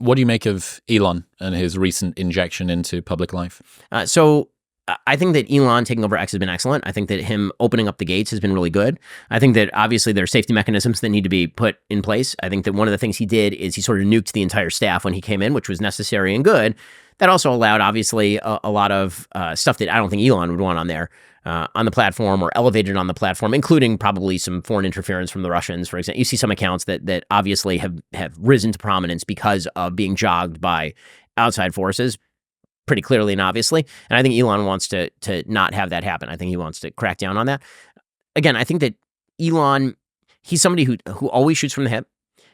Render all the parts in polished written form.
What do you make of Elon and his recent injection into public life? So I think that Elon taking over X has been excellent. I think that him opening up the gates has been really good. I think that obviously there are safety mechanisms that need to be put in place. I think that one of the things he did is he sort of nuked the entire staff when he came in, which was necessary and good. That also allowed, obviously, a lot of stuff that I don't think Elon would want on there, on the platform or elevated on the platform, including probably some foreign interference from the Russians, for example. You see some accounts that obviously have risen to prominence because of being jogged by outside forces, pretty clearly and obviously. And I think Elon wants to not have that happen. I think he wants to crack down on that. Again, I think that Elon, he's somebody who always shoots from the hip.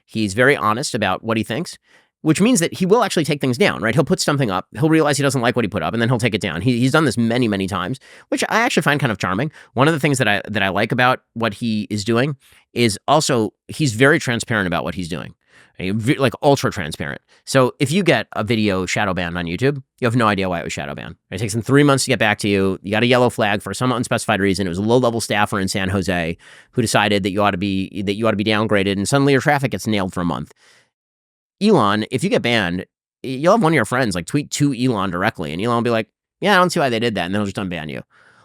He's very honest about what he thinks, which means that he will actually take things down, right? He'll put something up, he'll realize he doesn't like what he put up, and then he'll take it down. He's done this many, many times, which I actually find kind of charming. One of the things that I like about what he is doing is also he's very transparent about what he's doing. Like ultra transparent. So if you get a video shadow banned on YouTube, you have no idea why it was shadow banned. It takes them 3 months to get back to you. You got a yellow flag for some unspecified reason. It was a low-level staffer in San Jose who decided that you ought to be downgraded, and suddenly your traffic gets nailed for a month. Elon, if you get banned, you'll have one of your friends like tweet to Elon directly, and Elon will be like, "Yeah, I don't see why they did that," and then he'll just unban you.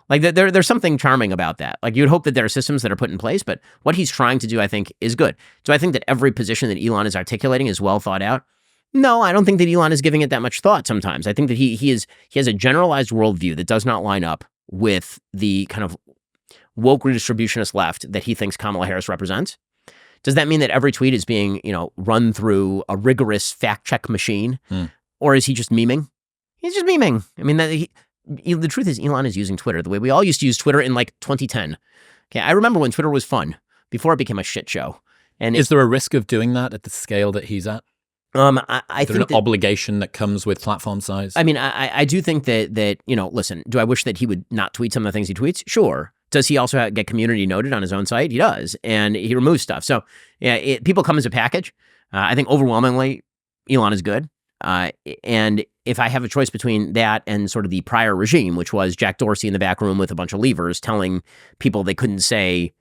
Like there's something charming about that. Like you'd hope that there are systems that are put in place, but what he's trying to do, I think, is good. Do I think that every position that Elon is articulating is well thought out? No, I don't think that Elon is giving it that much thought sometimes. I think that he has a generalized worldview that does not line up with the kind of woke redistributionist left that he thinks Kamala Harris represents. Does that mean that every tweet is being, run through a rigorous fact check machine? Or is he just memeing? He's just memeing. I mean, the truth is Elon is using Twitter the way we all used to use Twitter in like 2010. Okay, I remember when Twitter was fun before it became a shit show. And is there a risk of doing that at the scale that he's at? I think an obligation that comes with platform size. I mean, I do think that listen, do I wish that he would not tweet some of the things he tweets? Sure. Does he also get community noted on his own site? He does, and he removes stuff. So yeah, people come as a package. I think overwhelmingly Elon is good. And if I have a choice between that and sort of the prior regime, which was Jack Dorsey in the back room with a bunch of levers telling people they couldn't say,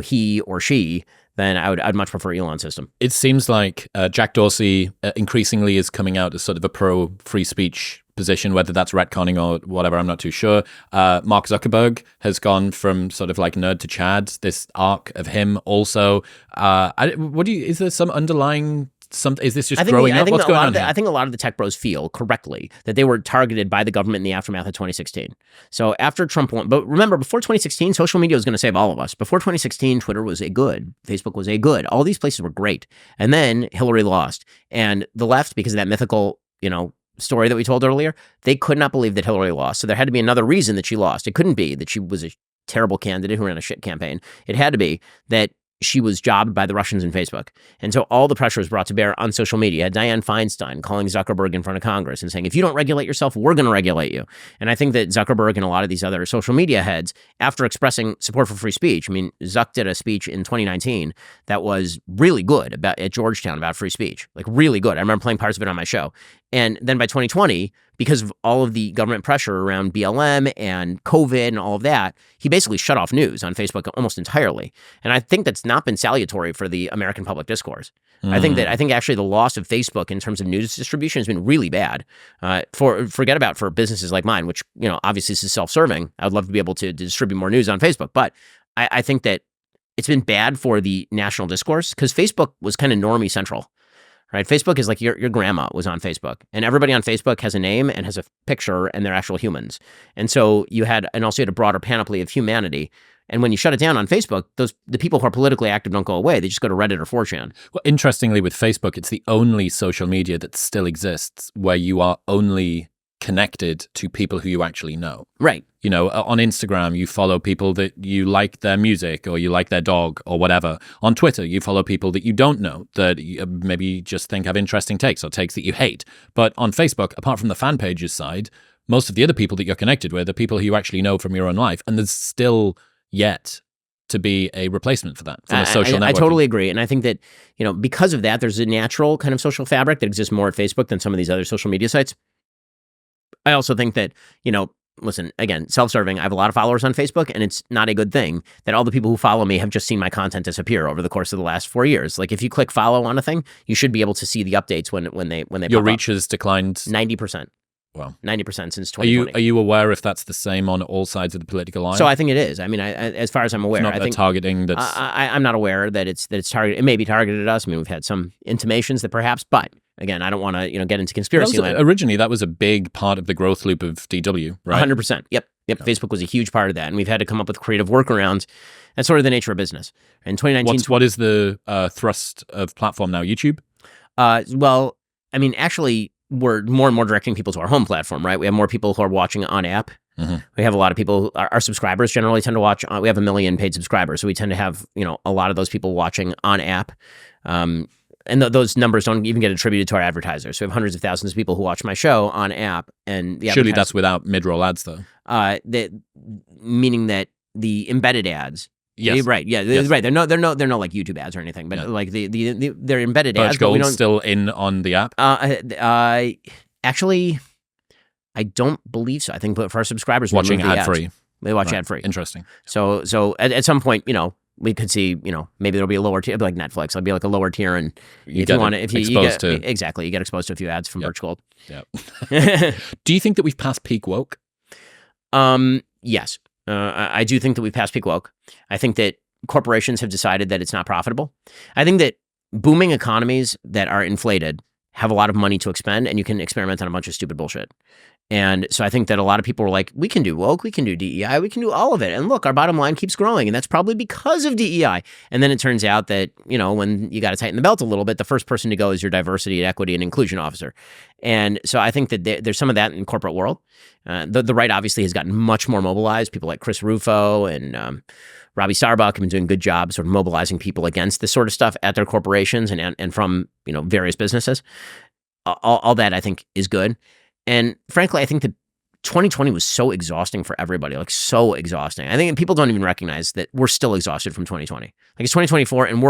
he or she, then I'd much prefer Elon's system. It seems like Jack Dorsey increasingly is coming out as sort of a pro-free speech position, whether that's retconning or whatever, I'm not too sure. Mark Zuckerberg has gone from sort of like nerd to Chad, this arc of him also. Is there some underlying... is this just growing up? What's going on here? I think a lot of the tech bros feel correctly that they were targeted by the government in the aftermath of 2016. So after Trump won, but remember, before 2016, social media was going to save all of us. Before 2016, Twitter was a good, Facebook was a good. All these places were great. And then Hillary lost. And the left, because of that mythical, story that we told earlier, they could not believe that Hillary lost. So there had to be another reason that she lost. It couldn't be that she was a terrible candidate who ran a shit campaign. It had to be that she was jobbed by the Russians and Facebook. And so all the pressure was brought to bear on social media. Dianne Feinstein calling Zuckerberg in front of Congress and saying, if you don't regulate yourself, we're going to regulate you. And I think that Zuckerberg and a lot of these other social media heads, after expressing support for free speech, I mean, Zuck did a speech in 2019 that was really good at Georgetown about free speech, like really good. I remember playing parts of it on my show. And then by 2020, because of all of the government pressure around BLM and COVID and all of that, he basically shut off news on Facebook almost entirely. And I think that's not been salutary for the American public discourse. I think actually the loss of Facebook in terms of news distribution has been really bad. Forget about for businesses like mine, which, obviously this is self-serving. I would love to be able to distribute more news on Facebook. But I think that it's been bad for the national discourse because Facebook was kind of normie central. Right? Facebook is like your grandma was on Facebook, and everybody on Facebook has a name and has a picture, and they're actual humans. And so you had a broader panoply of humanity. And when you shut it down on Facebook, the people who are politically active don't go away. They just go to Reddit or 4chan. Well, interestingly, with Facebook, it's the only social media that still exists where you are only connected to people who you actually know. Right. On Instagram, you follow people that you like their music or you like their dog or whatever. On Twitter, you follow people that you don't know that you maybe just think have interesting takes or takes that you hate. But on Facebook, apart from the fan pages side, most of the other people that you're connected with are people who you actually know from your own life. And there's still yet to be a replacement for that, for the social networking. I totally agree. And I think that, because of that, there's a natural kind of social fabric that exists more at Facebook than some of these other social media sites. I also think that, listen, again, self-serving. I have a lot of followers on Facebook, and it's not a good thing that all the people who follow me have just seen my content disappear over the course of the last 4 years. Like, if you click follow on a thing, you should be able to see the updates when they Your pop reach up. has declined 90%. Wow. 90% since 2020. Are you aware if that's the same on all sides of the political aisle? So I think it is. I mean, as far as I'm aware, It's not I think targeting that's. I'm not aware that it's targeted. It may be targeted at us. I mean, we've had some intimations that perhaps, but again, I don't want to get into conspiracy land. Originally, that was a big part of the growth loop of DW, right? 100%. Yep. Facebook was a huge part of that, and we've had to come up with creative workarounds. That's sort of the nature of business. In 2019, What is the thrust of platform now? YouTube? Well, I mean, actually, we're more and more directing people to our home platform, right? We have more people who are watching on app. Mm-hmm. We have a lot of people, our subscribers generally tend to watch, we have 1 million paid subscribers. So we tend to have, a lot of those people watching on app. And those numbers don't even get attributed to our advertisers. So we have hundreds of thousands of people who watch my show on app. And surely that's without mid-roll ads, though. Meaning that the embedded ads. Yes. Right. Yeah. Yes. Right. They're no like YouTube ads or anything, but like they're embedded ads. Birch Gold's still in on the app. Actually, I don't believe so. I think for our subscribers, watching ad free. They watch ad free. Interesting. So at some point, we could see, maybe there'll be a lower tier, like Netflix. It'll be like a lower tier, and you get exposed to a few ads from Birch Gold. Yeah. Do you think that we've passed peak woke? Yes. I do think that we've passed peak woke. I think that corporations have decided that it's not profitable. I think that booming economies that are inflated have a lot of money to expend, and you can experiment on a bunch of stupid bullshit. And so I think that a lot of people were like, we can do woke, we can do DEI, we can do all of it. And look, our bottom line keeps growing, and that's probably because of DEI. And then it turns out that, when you got to tighten the belt a little bit, the first person to go is your diversity and equity and inclusion officer. And so I think that there's some of that in the corporate world. The right obviously has gotten much more mobilized. People like Chris Rufo and Robbie Starbuck have been doing good jobs sort of mobilizing people against this sort of stuff at their corporations and from, various businesses. All that I think is good. And frankly, I think that 2020 was so exhausting for everybody, like so exhausting. I think people don't even recognize that we're still exhausted from 2020. Like it's 2024 and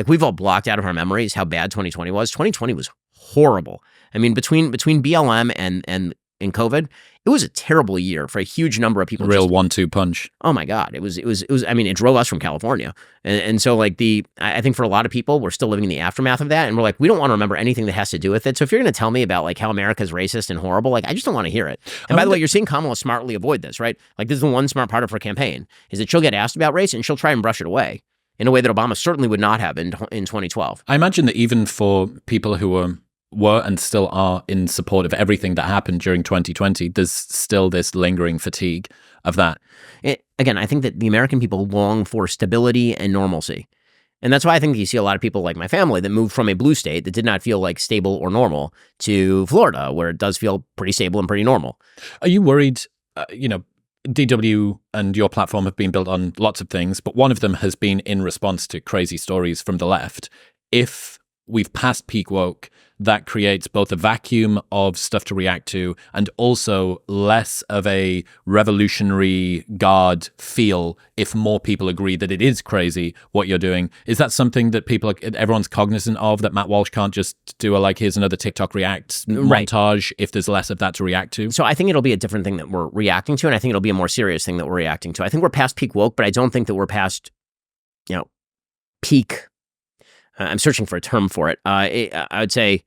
we've all blocked out of our memories how bad 2020 was. 2020 was horrible. I mean, between BLM and COVID, it was a terrible year for a huge number of people. Real 1-2 punch. Oh my God. It was, I mean, it drove us from California. And so like I think for a lot of people, we're still living in the aftermath of that. And we're like, we don't want to remember anything that has to do with it. So if you're going to tell me about like how America's racist and horrible, like I just don't want to hear it. And by the way, you're seeing Kamala smartly avoid this, right? Like this is the one smart part of her campaign is that she'll get asked about race and she'll try and brush it away in a way that Obama certainly would not have in 2012. I imagine that even for people who were and still are in support of everything that happened during 2020, there's still this lingering fatigue of that. Again, I think that the American people long for stability and normalcy. And that's why I think you see a lot of people like my family that moved from a blue state that did not feel like stable or normal to Florida, where it does feel pretty stable and pretty normal. Are you worried, DW and your platform have been built on lots of things, but one of them has been in response to crazy stories from the left. If we've passed peak woke, that creates both a vacuum of stuff to react to and also less of a revolutionary guard feel if more people agree that it is crazy what you're doing. Is that something that everyone's cognizant of, that Matt Walsh can't just do here's another TikTok React montage if there's less of that to react to? So I think it'll be a different thing that we're reacting to, and I think it'll be a more serious thing that we're reacting to. I think we're past peak woke, but I don't think that we're past, peak. I'm searching for a term for it. I would say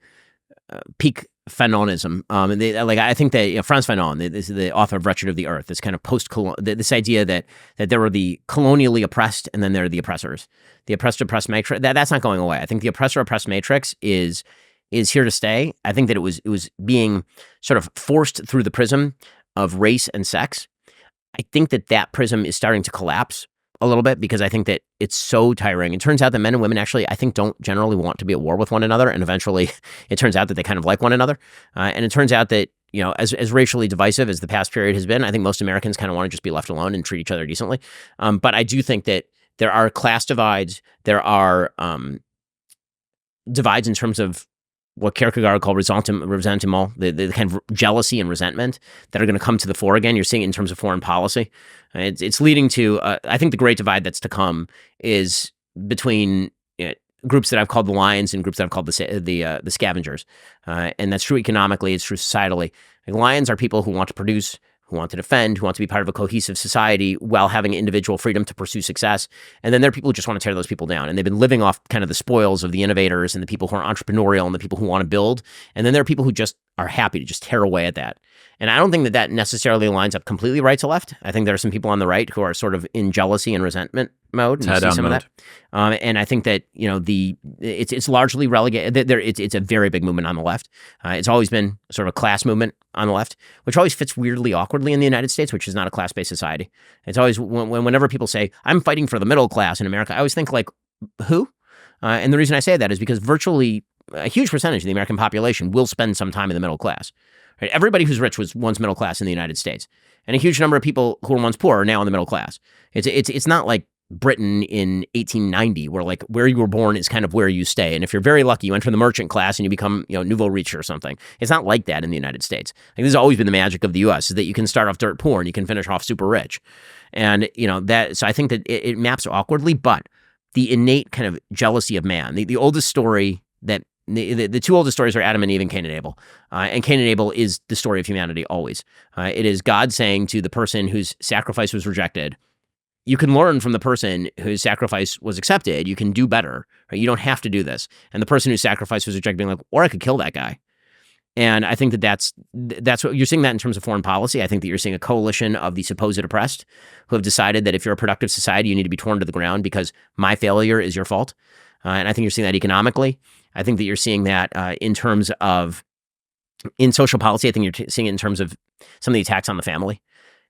peak Fanonism. I think that Frantz Fanon, the author of Wretched of the Earth, this kind of this idea that there were the colonially oppressed and then there are the oppressors. The oppressed matrix. That's not going away. I think the oppressor-oppressed matrix is here to stay. I think that it was being sort of forced through the prism of race and sex. I think that prism is starting to collapse a little bit because I think that it's so tiring. It turns out that men and women actually, I think, don't generally want to be at war with one another. And eventually it turns out that they kind of like one another. And it turns out that, as racially divisive as the past period has been, I think most Americans kind of want to just be left alone and treat each other decently. But I do think that there are class divides. There are divides in terms of what Kierkegaard called ressentiment, the kind of jealousy and resentment that are going to come to the fore again. You're seeing it in terms of foreign policy. It's leading to, I think the great divide that's to come is between groups that I've called the lions and groups that I've called the scavengers. And that's true economically, it's true societally. Like, lions are people who want to produce, who want to defend, who want to be part of a cohesive society while having individual freedom to pursue success. And then there are people who just want to tear those people down. And they've been living off kind of the spoils of the innovators and the people who are entrepreneurial and the people who want to build. And then there are people who just are happy to just tear away at that. And I don't think that that necessarily lines up completely right to left. I think there are some people on the right who are sort of in jealousy and resentment mode. And you see some of that. And I think that, it's largely relegated. It's a very big movement on the left. It's always been sort of a class movement on the left, which always fits weirdly awkwardly in the United States, which is not a class-based society. It's always, whenever people say, I'm fighting for the middle class in America, I always think like, who? And the reason I say that is because virtually a huge percentage of the American population will spend some time in the middle class. Right? Everybody who's rich was once middle class in the United States. And a huge number of people who were once poor are now in the middle class. It's not like Britain in 1890, where like where you were born is kind of where you stay. And if you're very lucky, you enter the merchant class and you become, nouveau riche or something. It's not like that in the United States. Like, this has always been the magic of the U.S. is that you can start off dirt poor and you can finish off super rich. And, so I think that it maps awkwardly, but the innate kind of jealousy of man, the oldest story that the two oldest stories are Adam and Eve and Cain and Abel. And Cain and Abel is the story of humanity always. It is God saying to the person whose sacrifice was rejected, you can learn from the person whose sacrifice was accepted. You can do better. Right? You don't have to do this. And the person whose sacrifice was rejected being like, or I could kill that guy. And I think that that's what you're seeing that in terms of foreign policy. I think that you're seeing a coalition of the supposed oppressed who have decided that if you're a productive society, you need to be torn to the ground because my failure is your fault. And I think you're seeing that economically. I think that you're seeing that in social policy. I think you're seeing it in terms of some of the attacks on the family,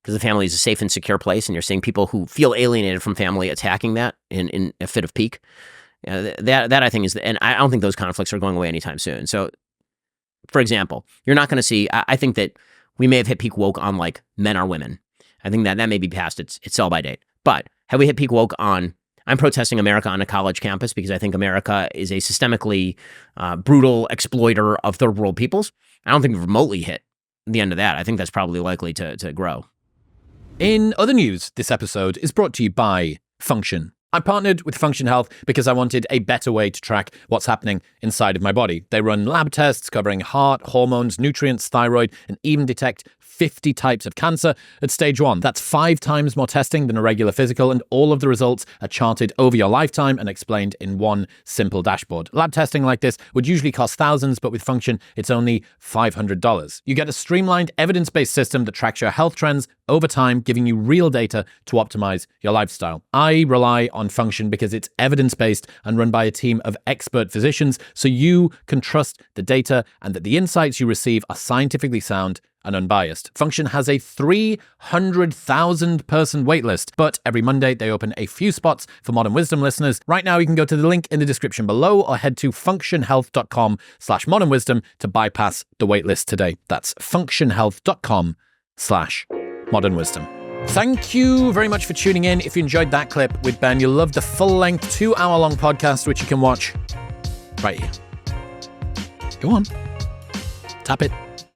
because the family is a safe and secure place, and you're seeing people who feel alienated from family attacking that in a fit of pique. That I think is, and I don't think those conflicts are going away anytime soon. So, for example, you're not going to see. I think that we may have hit peak woke on like men are women. I think that may be past its sell by date. But have we hit peak woke on? I'm protesting America on a college campus because I think America is a systemically brutal exploiter of third world peoples. I don't think we've remotely hit the end of that. I think that's probably likely to grow. In other news, this episode is brought to you by Function. I partnered with Function Health because I wanted a better way to track what's happening inside of my body. They run lab tests covering heart, hormones, nutrients, thyroid, and even detect 50 types of cancer at stage 1. That's 5 times more testing than a regular physical, and all of the results are charted over your lifetime and explained in one simple dashboard. Lab testing like this would usually cost thousands, but with Function, it's only $500. You get a streamlined, evidence-based system that tracks your health trends over time, giving you real data to optimize your lifestyle. I rely on Function because it's evidence-based and run by a team of expert physicians, so you can trust the data and that the insights you receive are scientifically sound and unbiased. Function has a 300,000 person waitlist, but every Monday they open a few spots for Modern Wisdom listeners. Right now, you can go to the link in the description below or head to functionhealth.com/modernwisdom to bypass the waitlist today. That's functionhealth.com/modernwisdom. Thank you very much for tuning in. If you enjoyed that clip with Ben, you'll love the full-length 2-hour-long podcast, which you can watch right here. Go on. Tap it.